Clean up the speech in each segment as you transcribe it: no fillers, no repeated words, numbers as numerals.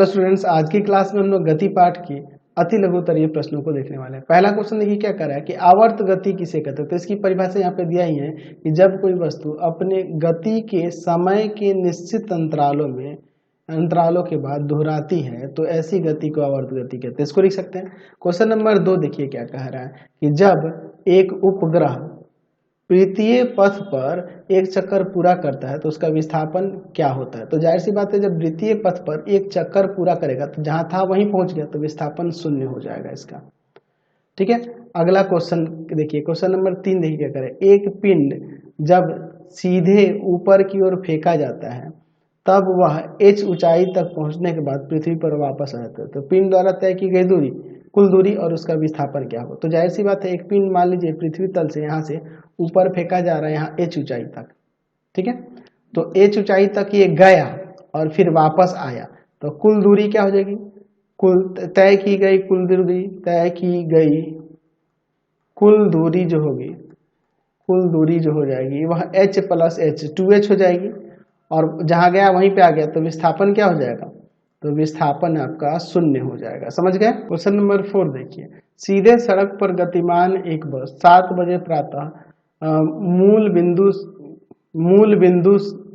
तो स्टूडेंट्स, आज की क्लास में हम लोग गति पाठ के अति लघुत्तरीय प्रश्नों को देखने वाले हैं। पहला क्वेश्चन देखिए क्या कर रहा है कि आवर्त गति किसे कहते हैं। तो इसकी परिभाषा यहाँ पे दिया ही है कि जब कोई वस्तु अपने गति के समय के निश्चित अंतरालों के बाद दोहराती है तो ऐसी गति को आवर्त गति कहते हैं। इसको लिख सकते हैं। क्वेश्चन नंबर 2 देखिए क्या कह रहा है कि जब एक उपग्रह वृत्तीय पथ पर एक चक्कर पूरा करता है तो उसका विस्थापन क्या होता है। तो जाहिर सी बात है, जब वृत्तीय पथ पर एक चक्कर पूरा करेगा तो जहां था वहीं पहुंच गया तो विस्थापन 0 हो जाएगा इसका। ठीक है, अगला क्वेश्चन देखिए, क्वेश्चन नंबर 3 देखिए क्या करे। एक पिंड जब सीधे ऊपर की ओर फेंका जाता है तब वह h ऊंचाई तक पहुंचने के बाद पृथ्वी पर वापस आ जाता है। तो पिंड द्वारा तय की गई दूरी, कुल दूरी और उसका विस्थापन क्या हो। तो जाहिर सी बात है, एक पिंड मान लीजिए पृथ्वी तल से यहाँ से ऊपर फेंका जा रहा है यहाँ h ऊंचाई तक। ठीक है, तो h ऊंचाई तक ये गया और फिर वापस आया तो कुल दूरी क्या हो जाएगी, कुल तय की गई कुल दूरी, तय की गई कुल दूरी जो होगी, कुल दूरी जो हो जाएगी वह h प्लस h 2h हो जाएगी और जहां गया वहीं पे आ गया तो विस्थापन क्या हो जाएगा, तो विस्थापन आपका 0 हो जाएगा। समझ गए। क्वेश्चन नंबर 4 देखिए। सीधे सड़क पर गतिमान एक बस 7 बजे प्रातः मूल बिंदु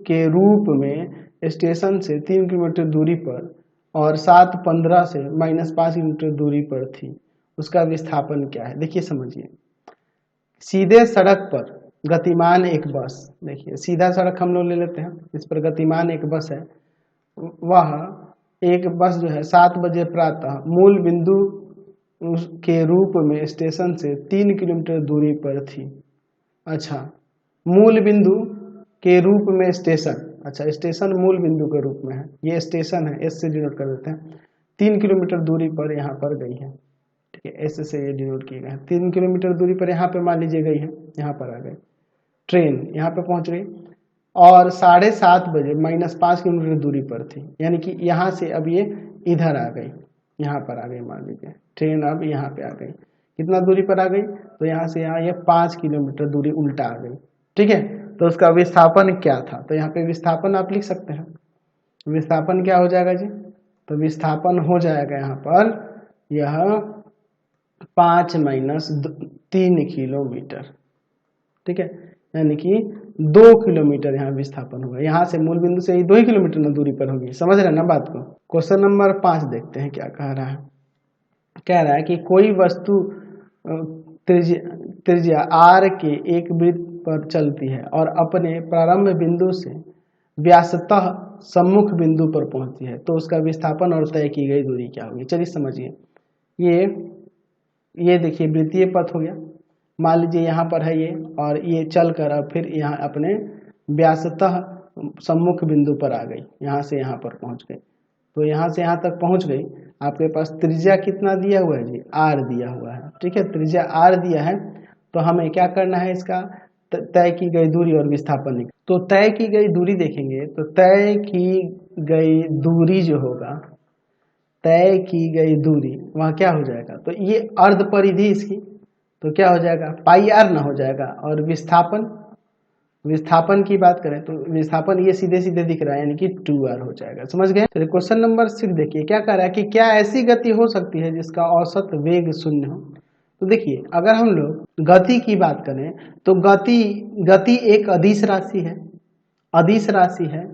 के रूप में स्टेशन से 3 किलोमीटर दूरी पर और 7:15 से -5 किलोमीटर दूरी पर थी, उसका विस्थापन क्या है। देखिए समझिए, सीधे सड़क पर गतिमान एक बस, देखिए सीधा सड़क हम लोग ले लेते हैं, इस पर गतिमान एक बस है, वह एक बस जो है 7 बजे प्रातः मूल बिंदु के रूप में स्टेशन से 3 किलोमीटर दूरी पर थी। अच्छा, मूल बिंदु के रूप में स्टेशन, अच्छा स्टेशन मूल बिंदु के रूप में है, ये स्टेशन है, एस से डिनोट कर देते हैं। 3 किलोमीटर दूरी पर यहाँ पर गई है। ठीक है, एस से ये डिनोट किए गए। 3 किलोमीटर दूरी पर यहाँ पे मान लीजिए गई है, यहाँ पर आ गई ट्रेन, यहाँ पे पहुंच गई और 7:30 बजे -5 किलोमीटर दूरी पर थी, यानी कि यहाँ से अब ये इधर आ गई, यहाँ पर आ गई, मान लीजिए ट्रेन अब यहाँ पे आ गई। कितना दूरी पर आ गई, तो यहाँ से यहाँ ये 5 किलोमीटर दूरी उल्टा आ गई। ठीक है, तो उसका विस्थापन क्या था, तो यहाँ पे विस्थापन आप लिख सकते हैं। विस्थापन क्या हो जाएगा जी, तो विस्थापन हो जाएगा यहाँ पर यह 5 - 3 किलोमीटर। ठीक है, यानी कि 2 किलोमीटर यहाँ विस्थापन होगा। यहाँ से मूल बिंदु से 2 ही किलोमीटर न दूरी पर होगी। समझ रहे हैं ना बात को। क्वेश्चन नंबर 5 देखते हैं क्या कह रहा है। कह रहा है कि कोई वस्तु त्रिज्या r के एक वृत्त पर चलती है और अपने प्रारंभ बिंदु से व्यासतः सम्मुख बिंदु पर पहुंचती है तो उसका विस्थापन और तय की गई दूरी क्या होगी। चलिए समझिए, ये देखिए वृत्तीय पथ हो गया, मान लीजिए यहाँ पर है ये, और ये चल कर अब फिर यहाँ अपने व्यासतः सम्मुख बिंदु पर आ गई, यहाँ से यहाँ पर पहुँच गई। तो यहाँ से यहाँ तक पहुँच गई, आपके पास त्रिज्या कितना दिया हुआ है जी, r दिया हुआ है। ठीक है, त्रिज्या r दिया है तो हमें क्या करना है, इसका तय की गई दूरी और विस्थापन। तो तय की गई दूरी देखेंगे तो तय की गई दूरी जो होगा, तय की गई दूरी वहाँ क्या हो जाएगा, तो ये अर्ध परिधि इसकी, तो क्या हो जाएगा पाई r ना हो जाएगा। और विस्थापन की बात करें तो विस्थापन ये सीधे सीधे दिख रहा है, यानी कि 2r हो जाएगा। समझ गए। तो क्वेश्चन नंबर 6 देखिए क्या कह रहा है कि क्या ऐसी गति हो सकती है जिसका औसत वेग 0 हो। तो देखिए, अगर हम लोग गति की बात करें तो गति एक अदिश राशि है, अदिश राशि है।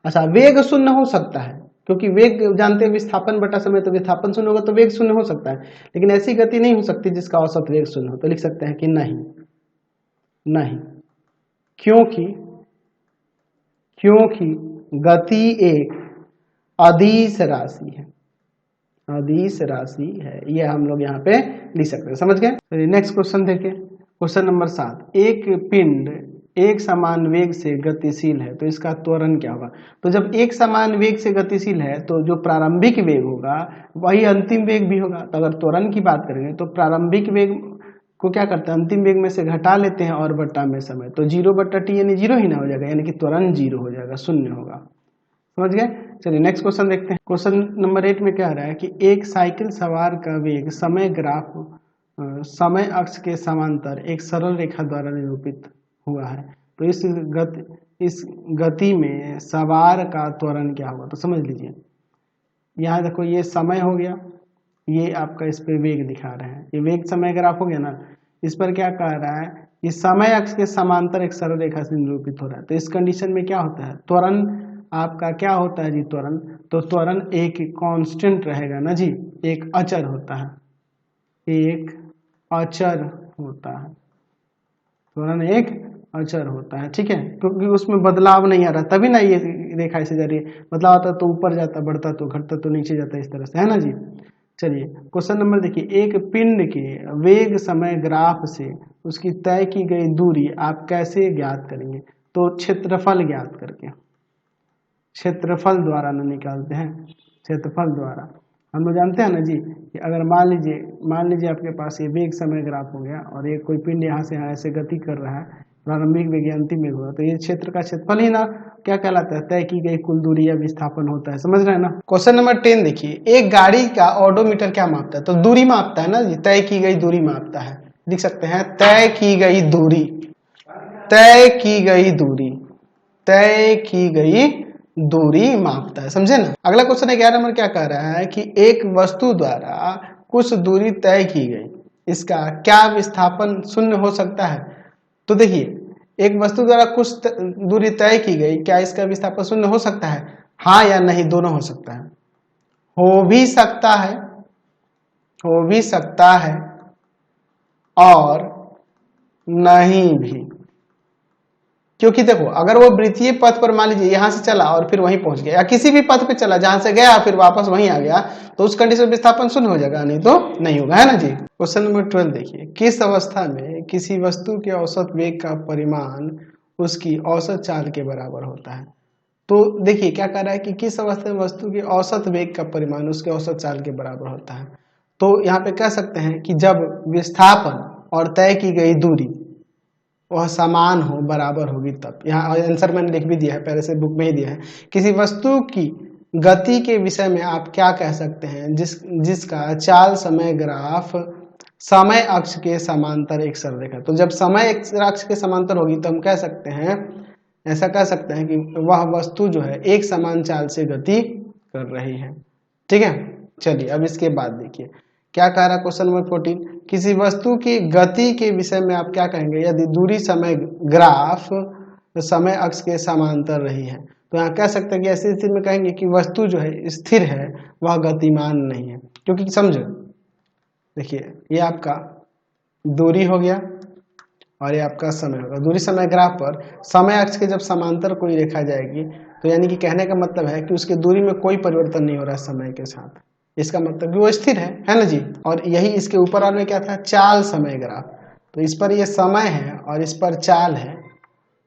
अच्छा, वेग 0 हो सकता है क्योंकि वेग जानते हैं विस्थापन बटा समय, तो विस्थापन 0 होगा तो वेग 0 हो सकता है, लेकिन ऐसी गति नहीं हो सकती जिसका औसत वेग 0 हो। तो लिख सकते हैं कि नहीं, क्योंकि गति एक अदिश राशि है, अदिश राशि है, ये हम लोग यहाँ पे लिख सकते हैं। समझ गए। नेक्स्ट क्वेश्चन देखिए, क्वेश्चन नंबर 7। एक पिंड एक समान वेग से गतिशील है तो इसका त्वरण क्या होगा। तो जब एक समान वेग से गतिशील है तो जो प्रारंभिक वेग होगा वही अंतिम वेग भी होगा। तो अगर त्वरण की बात करेंगे तो प्रारंभिक वेग को क्या करते हैं, अंतिम वेग में से घटा लेते हैं और बट्टा में समय, तो 0/t यानी 0 ही ना हो जाएगा, यानी कि त्वरण 0 हो जाएगा, 0 होगा। समझ गए। चलिए नेक्स्ट क्वेश्चन देखते हैं। क्वेश्चन नंबर 8 में क्या रहा है कि एक साइकिल सवार का वेग समय अक्ष के समांतर एक सरल रेखा द्वारा निरूपित हुआ है, तो इस गति में सवार का त्वरण क्या होगा। तो समझ लीजिए, यहाँ देखो ये समय हो गया, ये आपका इस पे वेग दिखा रहे हैं, ये वेग समय ग्राफ हो गया ना। इस पर क्या कह रहा है कि समय अक्ष के समांतर एक सरल रेखा से निरूपित हो रहा है। तो इस कंडीशन में क्या होता है, त्वरण आपका क्या होता है जी, त्वरण। तो त्वरण एक कांस्टेंट रहेगा ना जी, एक अचर होता है, एक अचर होता है, त्वरण एक अचर होता है, ठीक है, क्योंकि उसमें बदलाव नहीं आ रहा, तभी ना ये रेखा ऐसे जा रही है। बदलाव आता तो ऊपर जाता, बढ़ता तो घटता तो नीचे जाता, इस तरह से, है ना जी। चलिए क्वेश्चन नंबर देखिए, एक पिंड के वेग समय ग्राफ से उसकी तय की गई दूरी आप कैसे ज्ञात करेंगे। तो क्षेत्रफल ज्ञात करके, क्षेत्रफल द्वारा न निकालते हैं, क्षेत्रफल द्वारा। हम लोग जानते हैं ना जी कि अगर मान लीजिए आपके पास ये वेग समय ग्राफ हो गया और ये कोई पिंड यहाँ से यहाँ ऐसे गति कर रहा है, प्रारंभिक वेग अंतिम वेग होगा, तो ये क्षेत्र का क्षेत्रफल ही ना क्या कहलाता है, तय की गई कुल दूरी या विस्थापन होता है। समझ रहे हैं ना। क्वेश्चन नंबर 10 देखिए, एक गाड़ी का ऑडोमीटर क्या मापता है, तो दूरी मापता है ना जी, तय की गई दूरी मापता है। लिख सकते हैं तय की गई दूरी, तय की गई दूरी, तय की गई दूरी मापता है, समझे ना। अगला क्वेश्चन 11 नंबर क्या कह रहा है कि एक वस्तु द्वारा कुछ दूरी तय की गई, इसका क्या विस्थापन शून्य हो सकता है। तो देखिए एक वस्तु द्वारा कुछ दूरी तय की गई, क्या इसका विस्थापन शून्य हो सकता है, हाँ या नहीं, दोनों हो सकता है। हो भी सकता है, हो भी सकता है और नहीं भी, क्योंकि देखो अगर वो वृत्तीय पथ पर मान लीजिए यहां से चला और फिर वहीं पहुंच गया, या किसी भी पथ पे चला जहां से गया फिर वापस वहीं आ गया, तो उस कंडीशन में विस्थापन शून्य हो जाएगा, नहीं तो नहीं होगा, है ना जी। क्वेश्चन नंबर 12 देखिए, किस अवस्था में किसी वस्तु के औसत वेग का परिमाण उसकी औसत चाल के बराबर होता है। तो देखिए क्या कह रहा है कि किस अवस्था में वस्तु की औसत वेग का परिमाण उसके औसत चाल के बराबर होता है। तो यहाँ पे कह सकते हैं कि जब विस्थापन और तय की गई दूरी वह समान हो, बराबर होगी तब। यहाँ आंसर मैंने लिख भी दिया है, पहले से बुक में ही दिया है। किसी वस्तु की गति के विषय में आप क्या कह सकते हैं, जिसका चाल समय ग्राफ समय अक्ष के समांतर एक सरल रेखा। तो जब समय अक्ष के समांतर होगी तो हम कह सकते हैं, ऐसा कह सकते हैं कि वह वस्तु जो है एक समान चाल से गति कर रही है, ठीक है। चलिए अब इसके बाद देखिए क्या कह रहा है क्वेश्चन नंबर 14, किसी वस्तु की गति के विषय में आप क्या कहेंगे यदि दूरी समय ग्राफ समय अक्ष के समांतर रही है। तो यहाँ कह सकते हैं कि ऐसी स्थिति में कहेंगे कि वस्तु जो है स्थिर है, वह गतिमान नहीं है। क्योंकि समझो देखिए ये आपका दूरी हो गया और ये आपका समय होगा। दूरी समय ग्राफ पर समय अक्ष के जब समांतर कोई रेखा जाएगी तो यानी कि कहने का मतलब है कि उसकी दूरी में कोई परिवर्तन नहीं हो रहा है समय के साथ, इसका मतलब कि वो स्थिर है ना जी। और यही इसके ऊपर वाले में क्या था, चाल समय ग्राफ। तो इस पर ये समय है और इस पर चाल है।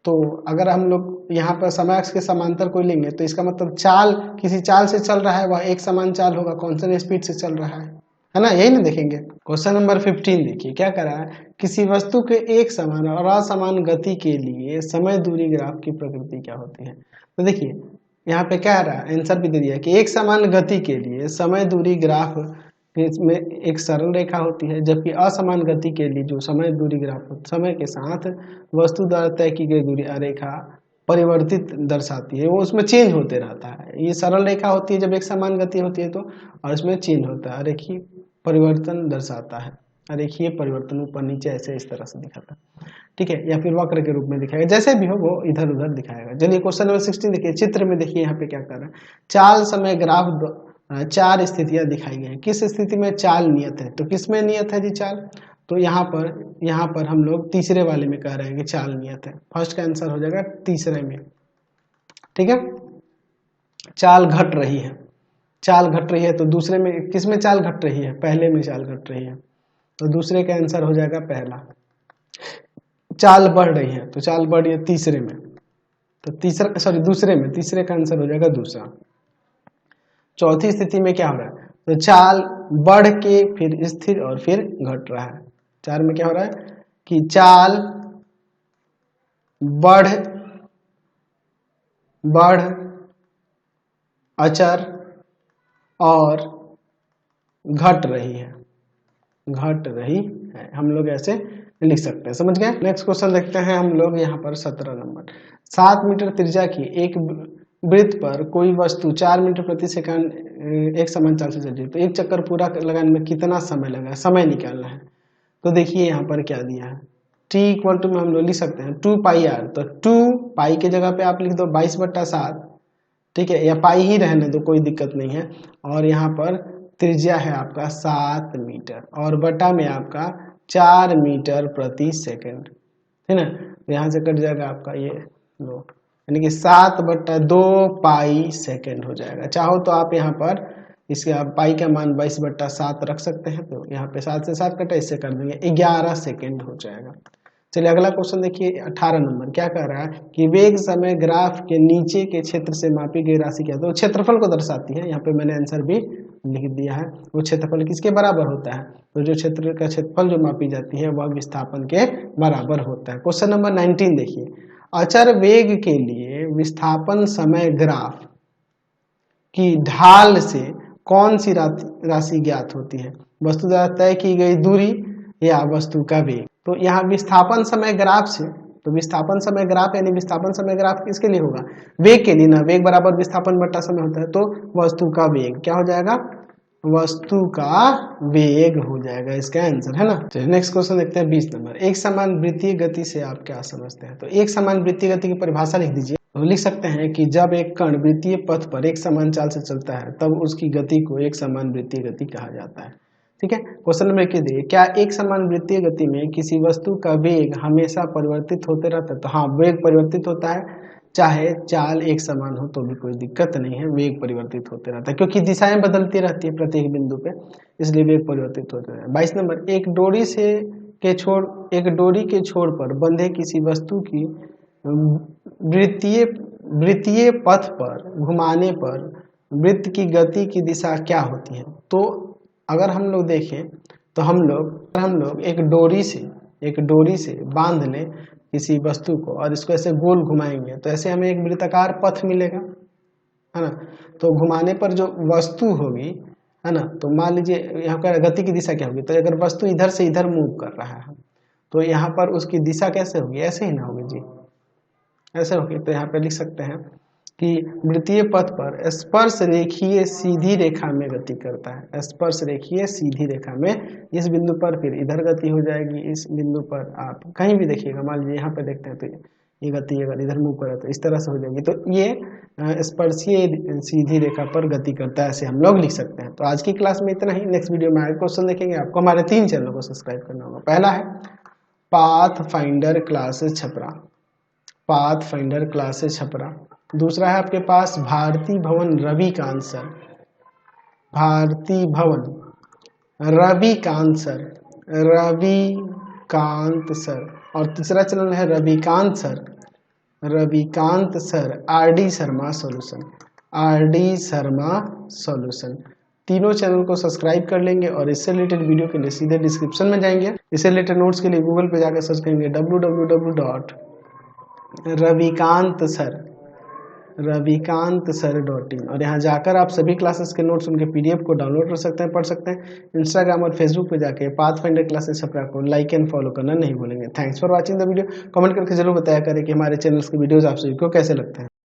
तो अगर हम लोग यहाँ पर समय अक्ष के समांतर कोई लेंगे तो इसका मतलब चाल किसी चाल से चल रहा है, वह एक समान चाल होगा, कांस्टेंट स्पीड से चल रहा है ना, यही ना देखेंगे। क्वेश्चन नंबर 15 देखिए क्या कर रहा है, किसी वस्तु के एक समान और असमान गति के लिए समय दूरी ग्राफ की प्रकृति क्या होती है। तो देखिए यहाँ पे क्या आ रहा है, आंसर भी दे दिया कि एक समान गति के लिए समय दूरी ग्राफ में एक सरल रेखा होती है, जबकि असमान गति के लिए जो समय दूरी ग्राफ समय के साथ वस्तु द्वारा तय की गई दूरी रेखा परिवर्तित दर्शाती है, वो उसमें चेंज होते रहता है। ये सरल रेखा होती है जब एक समान गति होती है तो, और इसमें चेंज होता है, रेखीय परिवर्तन दर्शाता है, रेखीय परिवर्तन ऊपर नीचे ऐसे इस तरह से दिखाता है, ठीक है, या फिर वक्र के रूप में दिखाएगा, जैसे भी हो वो इधर उधर दिखाएगा। चलिए क्वेश्चन नंबर 16 देखिए, चित्र में देखिए यहाँ पे क्या कर रहा है, चाल समय ग्राफ चार स्थितियां दिखाई गई हैं। किस स्थिति में चाल नियत है, तो किस में नियत है जी चाल, तो यहाँ पर हम लोग तीसरे वाले में कह रहे हैं कि चाल नियत है। फर्स्ट का आंसर हो जाएगा तीसरे में, ठीक है। चाल घट रही है, चाल घट रही है, तो दूसरे में किस में चाल घट रही है, पहले में चाल घट रही है, तो दूसरे का आंसर हो जाएगा पहला। चाल बढ़ रही है, तो चाल बढ़ रही है तीसरे में, तो दूसरे में, तीसरे का आंसर हो जाएगा दूसरा। चौथी स्थिति में क्या हो रहा है, तो चाल बढ़ के फिर स्थिर और फिर घट रहा है। चार में क्या हो रहा है कि चाल बढ़ अचर और घट रही है, हम लोग ऐसे लिख सकते हैं, समझ गए। नेक्स्ट क्वेश्चन देखते हैं हम लोग यहाँ पर 17 नंबर। 7 मीटर त्रिज्या की एक वृत्त पर कोई वस्तु 4 मीटर प्रति सेकंड एक समान चाल से चल रही है तो एक चक्कर पूरा लगाने में कितना समय लगा, समय निकालना है। तो देखिए यहाँ पर क्या दिया है, t इक्वल टू में हम लोग लिख सकते हैं 2 पाई r, तो 2 पाई के जगह पे आप लिख दो 22/7, ठीक है, या पाई ही रहने दो, कोई दिक्कत नहीं है। और यहाँ पर त्रिज्या है आपका 7 मीटर और बटा में आपका 4 मीटर प्रति सेकंड, है ना। तो यहाँ से कट जाएगा आपका ये लो, यानी कि 7/2 पाई सेकंड हो जाएगा। चाहो तो आप यहाँ पर इसके आप पाई का मान 22/7 रख सकते हैं, तो यहाँ पे 7 से 7 कटा, इससे कर देंगे 11 सेकंड हो जाएगा। चलिए अगला क्वेश्चन देखिए 18 नंबर, क्या कह रहा है कि वेग समय ग्राफ के नीचे के क्षेत्र से मापी गई राशि क्या है, तो क्षेत्रफल को दर्शाती है। यहाँ पे मैंने आंसर भी लिख दिया है। वो क्षेत्रफल किसके बराबर होता है, तो जो क्षेत्र का क्षेत्रफल जो मापी जाती है वह विस्थापन के बराबर होता है। क्वेश्चन नंबर 19 देखिए, अचर वेग के लिए विस्थापन समय ग्राफ की ढाल से कौन सी राशि ज्ञात होती है, वस्तु द्वारा तय की गई दूरी या वस्तु का वेग। तो यहाँ विस्थापन समय ग्राफ से, तो विस्थापन समय ग्राफ यानी विस्थापन समय ग्राफ किसके लिए होगा, वेग के लिए ना, वेग बराबर विस्थापन बटा समय होता है, तो वस्तु का वेग क्या हो जाएगा, वस्तु का वेग हो जाएगा इसका आंसर, है ना। चलिए नेक्स्ट क्वेश्चन देखते हैं 20 नंबर, एक समान वृत्तीय गति से आप क्या समझते हैं। तो एक समान वृत्तीय गति की परिभाषा लिख दीजिए। तो लिख सकते हैं कि जब एक कण वृत्तीय पथ पर एक समान चाल से चलता है तब उसकी गति को एक समान वृत्तीय गति कहा जाता है, ठीक है। क्वेश्चन नंबर 21 देखिए, क्या एक समान वृत्तीय गति में किसी वस्तु का वेग हमेशा परिवर्तित होते रहता है। तो हाँ, वेग परिवर्तित होता है, चाहे चाल एक समान हो तो भी कोई दिक्कत नहीं है, वेग परिवर्तित होते रहता है क्योंकि दिशाएं बदलती रहती है प्रत्येक बिंदु पे, इसलिए वेग परिवर्तित होते रहता है। 22 नंबर, एक डोरी के छोर पर बंधे किसी वस्तु की वृत्तीय पथ पर घुमाने पर वृत्त की गति की दिशा क्या होती है। तो अगर हम लोग देखें तो हम लोग एक डोरी से बांध लें किसी वस्तु को और इसको ऐसे गोल घुमाएंगे तो ऐसे हमें एक वृत्ताकार पथ मिलेगा, है ना। तो घुमाने पर जो वस्तु होगी, है ना, तो मान लीजिए यहाँ पर गति की दिशा क्या होगी, तो अगर वस्तु इधर से इधर मूव कर रहा है तो यहाँ पर उसकी दिशा कैसे होगी, ऐसे ही ना होगी जी, ऐसे होगी। तो यहाँ पे लिख सकते हैं कि वृत्तीय पथ पर स्पर्श रेखीय सीधी रेखा में गति करता है, स्पर्श रेखीय सीधी रेखा में, इस बिंदु पर फिर इधर गति हो जाएगी, इस बिंदु पर आप कहीं भी देखिएगा, मान लीजिए यहाँ पे देखते हैं तो ये गति अगर इधर मूव करे तो इस तरह से हो जाएगी, तो ये स्पर्शीय सीधी रेखा पर गति करता है, ऐसे हम लोग लिख सकते हैं। तो आज की क्लास में इतना ही, नेक्स्ट वीडियो में आगे क्वेश्चन देखेंगे। आपको हमारे 3 चैनल को सब्सक्राइब करना होगा। पहला है path finder classes Chhapra, path finder classes Chhapra. दूसरा है आपके पास भारती भवन रविकांत सर, भारती भवन रविकांत सर। और तीसरा चैनल है Ravikant sir RD Sharma solution. तीनों चैनल को सब्सक्राइब कर लेंगे और इससे रिलेटेड वीडियो के लिए सीधे डिस्क्रिप्शन में जाएंगे। इससे रिलेटेड नोट्स के लिए गूगल पे जाकर सर्च करेंगे www.ravikantsar.in और यहाँ जाकर आप सभी क्लासेस के नोट्स उनके पीडीएफ को डाउनलोड कर सकते हैं, पढ़ सकते हैं। इंस्टाग्राम और फेसबुक पे जाके पाथ फाइंडर क्लासेस छपरा को लाइक एंड फॉलो करना नहीं भूलेंगे। Thanks for watching the video. Comment करके जरूर बताया करें कि हमारे चैनल्स के वीडियोस आप सभी को कैसे लगते हैं।